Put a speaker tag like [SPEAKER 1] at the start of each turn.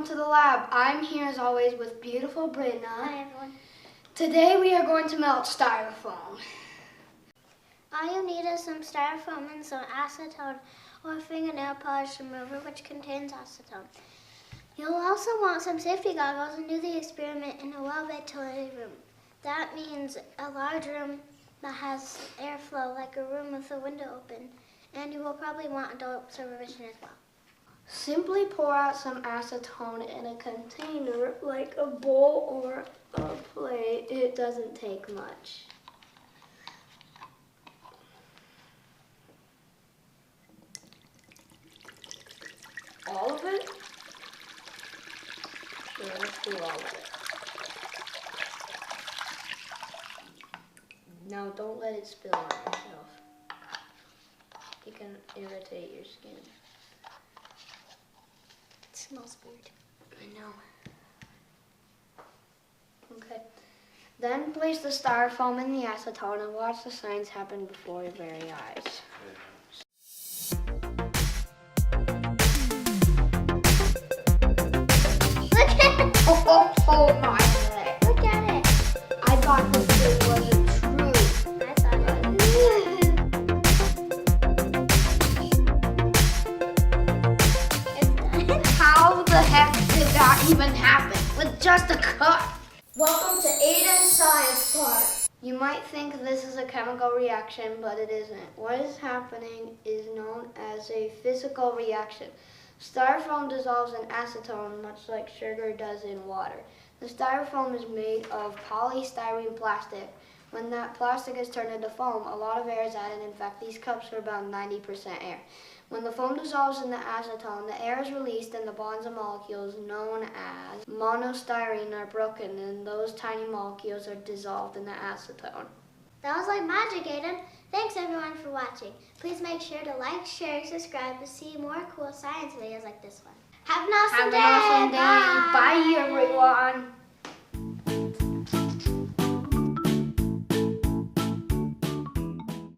[SPEAKER 1] welcome to the lab. I'm here as always with beautiful Brynna.
[SPEAKER 2] Hi everyone.
[SPEAKER 1] Today we are going to melt styrofoam.
[SPEAKER 2] All you need is some styrofoam and some acetone or fingernail polish remover which contains acetone. You'll also want some safety goggles and do the experiment in a well-ventilated room. That means a large room that has airflow, like a room with a window open, and you will probably want adult supervision as well.
[SPEAKER 1] Simply pour out some acetone in a container like a bowl or a plate. It doesn't take much. All of it? Sure, let's do all of it. No, don't let it spill on yourself. It can irritate your skin.
[SPEAKER 2] It smells weird.
[SPEAKER 1] I know. Okay. Then place the styrofoam in the acetone and watch the signs happen before your very eyes.
[SPEAKER 2] Look at it!
[SPEAKER 1] Oh my leg.
[SPEAKER 2] Look at it!
[SPEAKER 1] I thought this thing wasn't true.
[SPEAKER 2] I thought it was. It's done.
[SPEAKER 1] How the heck did that even happen with just a cut?
[SPEAKER 2] Welcome to Aidyn Science Part.
[SPEAKER 1] You might think this is a chemical reaction, but it isn't. What is happening is known as a physical reaction. Styrofoam dissolves in acetone much like sugar does in water. The styrofoam is made of polystyrene plastic. When that plastic is turned into foam, a lot of air is added. In fact, these cups are about 90% air. When the foam dissolves in the acetone, the air is released and the bonds of molecules known as monostyrene are broken, and those tiny molecules are dissolved in the acetone.
[SPEAKER 2] That was like magic, Aidyn. Thanks everyone for watching. Please make sure to like, share, and subscribe to see more cool science videos like this one. Have an awesome day.
[SPEAKER 1] Have an awesome day. Bye everyone.